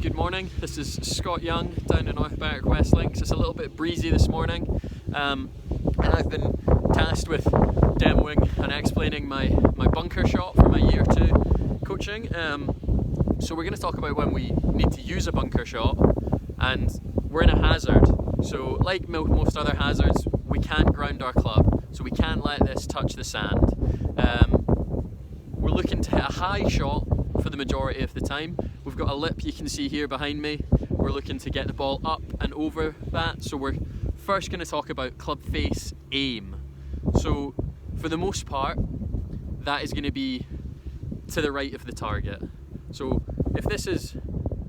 good morning. This is Scott Young down in North Berwick West Links. It's a little bit breezy this morning, and I've been tasked with demoing and explaining my bunker shot for my year 2 coaching. So we're going to talk about when we need to use a bunker shot, and we're in a hazard. So like most other hazards, we can't ground our club, so we can't let this touch the sand. We're looking to hit a high shot for the majority of the time. We've got a lip you can see here behind me. We're looking to get the ball up and over that. So we're first going to talk about club face aim. So for the most part, that is going to be to the right of the target. So if this is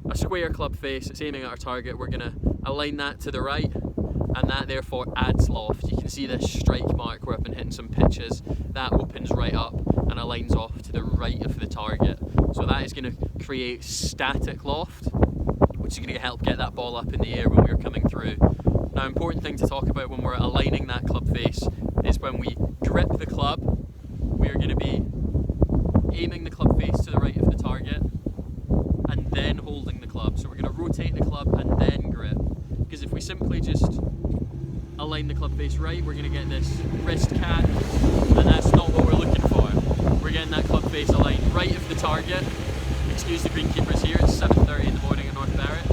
a square club face, it's aiming at our target, we're going to align that to the right, and that therefore adds loft. You can see this strike mark where I've been hitting some pitches. That opens right up and aligns off to the right of the target. So that is going to create static loft, which is going to help get that ball up in the air when we're coming through. Now, important thing to talk about when we're aligning that club face is when we grip the club, we are going to be aiming the club face to the right of the target and then holding the club. So we're going to rotate the club and then grip, because if we simply just align the club face right, we're going to get this wrist cat, and that's not what we're looking for. We're getting that club face aligned right of the target. Excuse the greenkeepers here, it's 7:30 in the morning in North Berwick.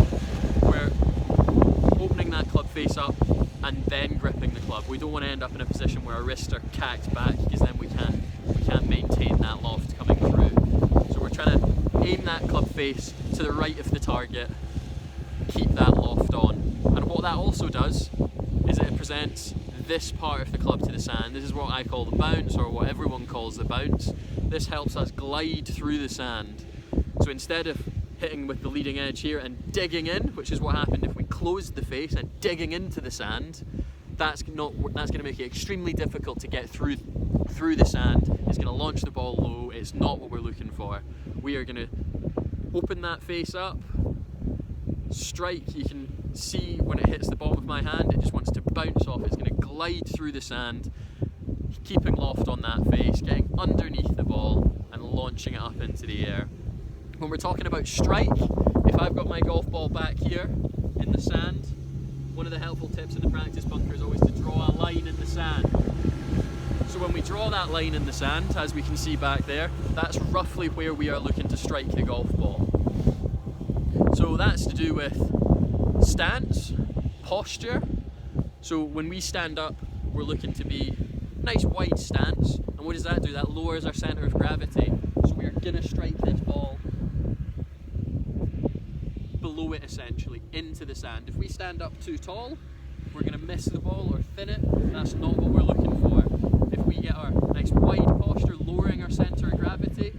We're opening that club face up and then gripping the club. We don't want to end up in a position where our wrists are cacked back, because then we can't maintain that loft coming through. So we're trying to aim that club face to the right of the target, keep that loft on. And what that also does is it presents this part of the club to the sand. This is what I call the bounce, or what everyone calls the bounce. This helps us glide through the sand. So instead of hitting with the leading edge here and digging in, which is what happened if we closed the face, and digging into the sand, that's going to make it extremely difficult to get through the sand. It's going to launch the ball low. It's not what we're looking for. We are going to open that face up, strike. You can see when it hits the bottom of my hand, it just wants to bounce off. It's going to glide through the sand, keeping loft on that face, getting underneath the ball and launching it up into the air. When we're talking about strike, if I've got my golf ball back here in the sand, one of the helpful tips in the practice bunker is always to draw a line in the sand. So when we draw that line in the sand, as we can see back there, that's roughly where we are looking to strike the golf ball. So that's to do with stance, posture. So when we stand up, we're looking to be nice wide stance. And what does that do? That lowers our centre of gravity. So we are going to strike this ball below it, essentially, into the sand. If we stand up too tall, we're going to miss the ball or thin it. That's not what we're looking for. If we get our nice wide posture, lowering our centre of gravity,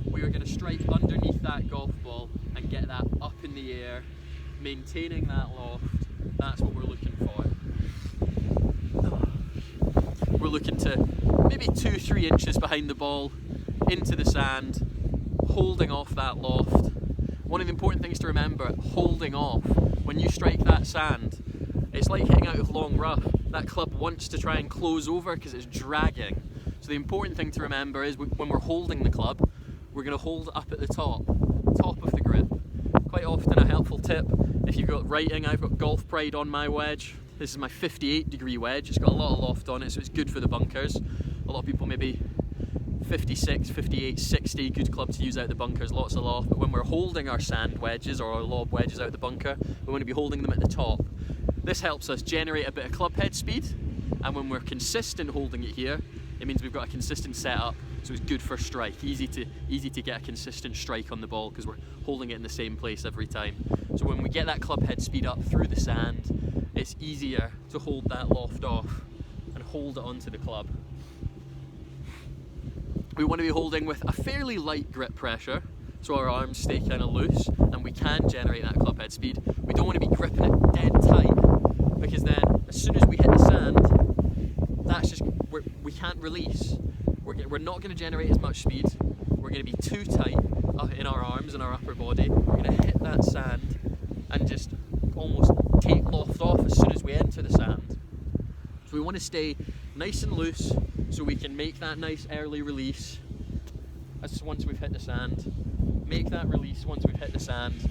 we are going to strike underneath that golf ball and get that up in the air, maintaining that loft. That's what we're looking for. We're looking to maybe 2-3 inches behind the ball, into the sand, holding off that loft. One of the important things to remember, holding off. When you strike that sand, it's like hitting out of long rough. That club wants to try and close over because it's dragging. So the important thing to remember is when we're holding the club, we're going to hold up at the top of the grip. Quite often a helpful tip, if you've got writing, I've got Golf Pride on my wedge. This is my 58 degree wedge. It's got a lot of loft on it, so it's good for the bunkers. A lot of people maybe 56, 58, 60, good club to use out the bunkers, lots of loft. But when we're holding our sand wedges or our lob wedges out the bunker, we want to be holding them at the top. This helps us generate a bit of club head speed, and when we're consistent holding it here, it means we've got a consistent setup, so it's good for strike. Easy to get a consistent strike on the ball because we're holding it in the same place every time. So when we get that club head speed up through the sand, it's easier to hold that loft off and hold it onto the club. We want to be holding with a fairly light grip pressure, so our arms stay kind of loose and we can generate that club head speed. We don't want to be gripping it dead tight, because then as soon as we hit the sand, we can't release. We're not going to generate as much speed. We're going to be too tight in our arms and our upper body. We're going to hit that sand and just almost take loft off as soon as we enter the sand. So we want to stay nice and loose so we can make that nice early release once we've hit the sand. Make that release once we've hit the sand,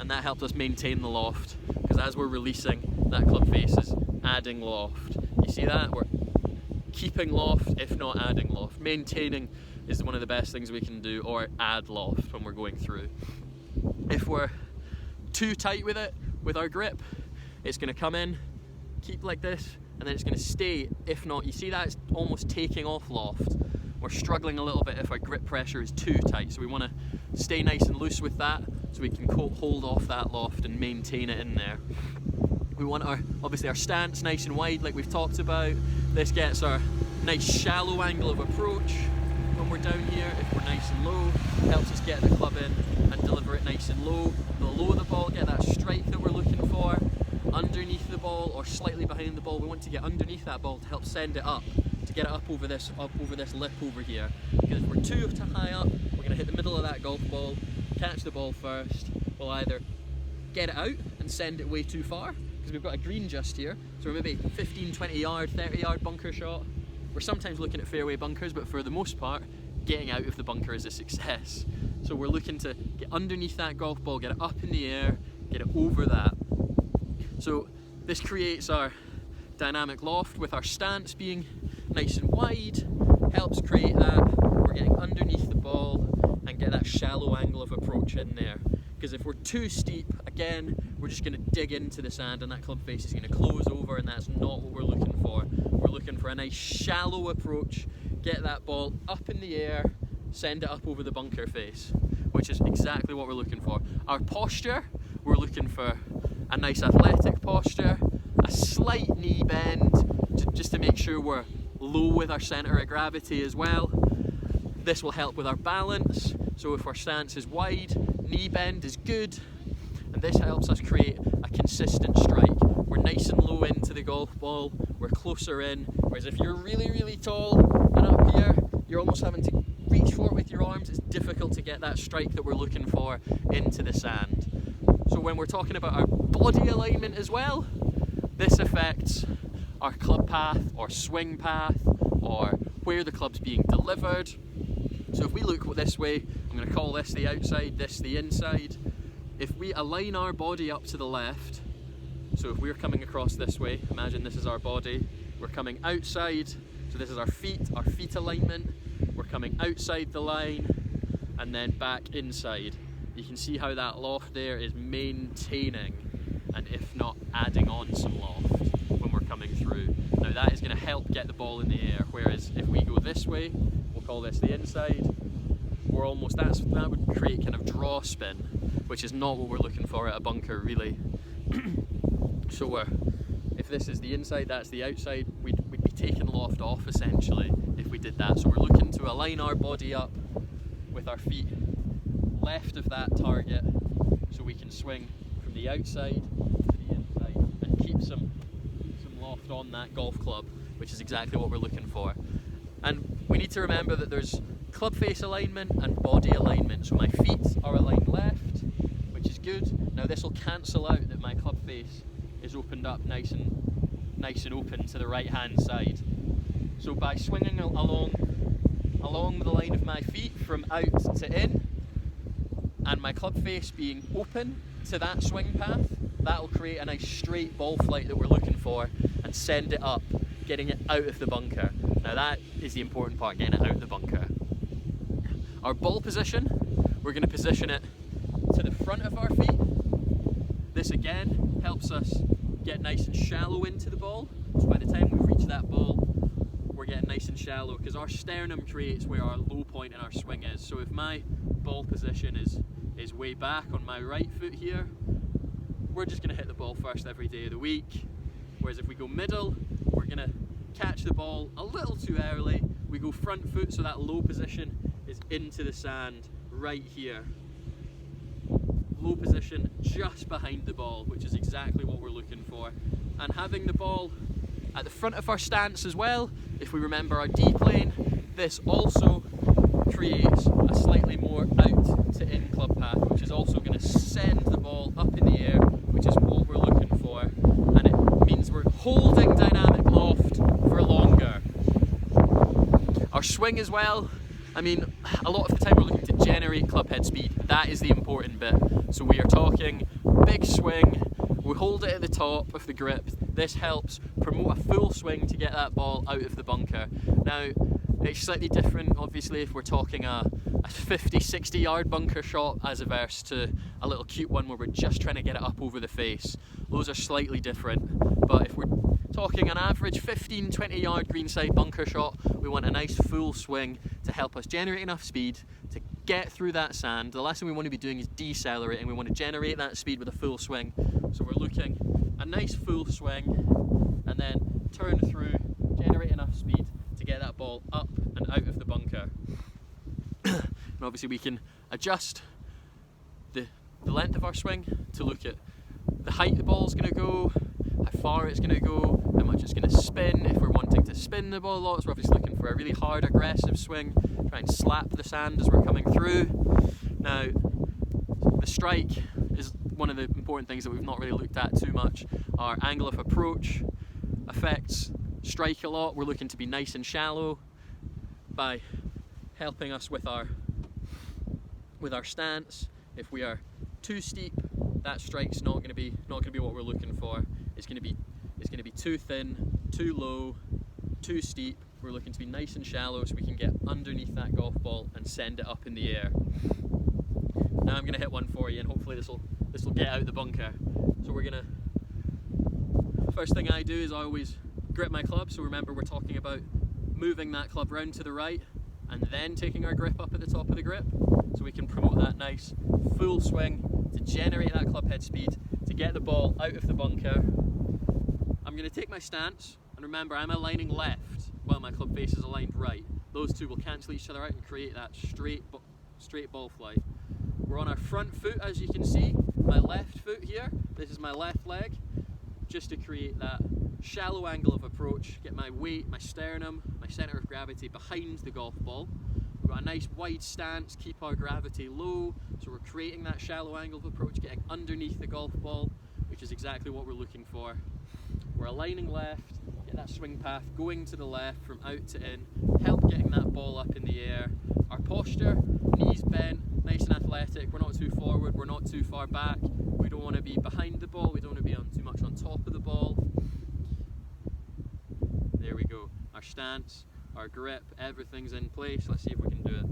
and and that helps us maintain the loft, because as we're releasing, that club face is adding loft. You see that? We're keeping loft, if not adding loft. Maintaining is one of the best things we can do, or add loft when we're going through. If we're too tight with it, with our grip, it's going to come in, keep like this, and then it's going to stay. If not, you see that it's almost taking off loft. We're struggling a little bit if our grip pressure is too tight, so we want to stay nice and loose with that so we can hold off that loft and maintain it in there. We want obviously our stance nice and wide like we've talked about. This gets our nice shallow angle of approach when we're down here. If we're nice and low, helps us get the club in and deliver it nice and low. Below the ball, get that strike that we're looking for. Underneath the ball or slightly behind the ball, we want to get underneath that ball to help send it up, to get it up over this lip over here. Because if we're too high up, we're going to hit the middle of that golf ball, catch the ball first. We'll either get it out and send it way too far, because we've got a green just here, so we're maybe 15, 20 yard, 30 yard bunker shot. We're sometimes looking at fairway bunkers, but for the most part, getting out of the bunker is a success. So we're looking to get underneath that golf ball, get it up in the air, get it over that. So this creates our dynamic loft with our stance being nice and wide, helps create that. We're getting underneath the ball and get that shallow angle of approach in there. Because if we're too steep, again, we're just going to dig into the sand and that club face is going to close over, and that's not what we're looking for. We're looking for a nice shallow approach, get that ball up in the air, send it up over the bunker face, which is exactly what we're looking for. Our posture, we're looking for a nice athletic posture, a slight knee bend, just to make sure we're low with our centre of gravity as well. This will help with our balance, so if our stance is wide, knee bend is good, and this helps us create a consistent strike. We're nice and low into the golf ball, we're closer in, whereas if you're really, really tall and up here, you're almost having to reach for it with your arms. It's difficult to get that strike that we're looking for into the sand. So when we're talking about our body alignment as well, this affects our club path or swing path or where the club's being delivered. So if we look this way, I'm going to call this the outside, this the inside. If we align our body up to the left, so if we're coming across this way, imagine this is our body, we're coming outside, so this is our feet alignment, we're coming outside the line and then back inside. You can see how that loft there is maintaining, and if not adding on some loft when we're coming through. Now that is going to help get the ball in the air, whereas if we go this way, we'll call this the inside, we're almost, that would create kind of draw spin, which is not what we're looking for at a bunker really. So if this is the inside, that's the outside, we'd be taking loft off essentially if we did that. So we're looking to align our body up with our feet left of that target, so we can swing from the outside to the inside and keep some loft on that golf club, which is exactly what we're looking for. And we need to remember that there's club face alignment and body alignment. So my feet are aligned left, which is good. Now this will cancel out that my club face is opened up nice and open to the right hand side. So by swinging along the line of my feet from out to in, and my club face being open to that swing path, that will create a nice straight ball flight that we're looking for and send it up, getting it out of the bunker. Now that is the important part, getting it out of the bunker. Our ball position, we're going to position it to the front of our feet. This again helps us get nice and shallow into the ball. So by the time we reach that ball, we're getting nice and shallow, because our sternum creates where our low point in our swing is. So if my ball position is way back on my right foot here, we're just going to hit the ball first every day of the week. Whereas if we go middle, we're going to catch the ball a little too early. We go front foot, so that low position is into the sand right here. Low position just behind the ball, which is exactly what we're looking for. And having the ball at the front of our stance as well, if we remember our D plane, this also creates a slightly more out to in club path, which is also going to send the ball up in the air, which is what we're looking for, and it means we're holding dynamic loft for longer. Our swing as well, I mean, a lot of the time we're looking to generate club head speed. That is the important bit. So we are talking big swing, we hold it at the top of the grip. This helps promote a full swing to get that ball out of the bunker. Now, it's slightly different obviously if we're talking a 50-60 yard bunker shot as averse to a little cute one where we're just trying to get it up over the face. Those are slightly different, but if we're talking an average 15-20 yard greenside bunker shot, we want a nice full swing to help us generate enough speed to get through that sand. The last thing we want to be doing is decelerating. We want to generate that speed with a full swing. So we're looking a nice full swing and then turn through, generate enough speed to get that ball up and out of the bunker. And obviously we can adjust the length of our swing to look at the height the ball's going to go, how far it's going to go, how much it's going to spin. If we're wanting to spin the ball a lot, so we're obviously looking for a really hard aggressive swing, try and slap the sand as we're coming through. Now, the strike is one of the important things that we've not really looked at too much. Our angle of approach affects strike a lot. We're looking to be nice and shallow by helping us with our stance. If we are too steep, that strike's not going to be what we're looking for. It's going to be too thin, too low, too steep. We're looking to be nice and shallow so we can get underneath that golf ball and send it up in the air. Now I'm going to hit one for you, and hopefully this will get out the bunker. So first thing I do is I always grip my club. So remember, we're talking about moving that club round to the right and then taking our grip up at the top of the grip, so we can promote that nice full swing to generate that club head speed to get the ball out of the bunker. I'm going to take my stance, and remember, I'm aligning left while my club face is aligned right. Those two will cancel each other out and create that straight ball flight. We're on our front foot, as you can see, my left foot here. This is my left leg, just to create that shallow angle of approach, get my weight, my sternum, my centre of gravity behind the golf ball. We've got a nice wide stance, keep our gravity low, so we're creating that shallow angle of approach, getting underneath the golf ball, which is exactly what we're looking for. We're aligning left, get that swing path going to the left from out to in, help getting that ball up in the air. Our posture, knees bent, nice and athletic. We're not too forward, we're not too far back. We don't want to be behind the ball, we don't want to be too much on top of the ball. There we go. Our stance, our grip, everything's in place. Let's see if we can do it.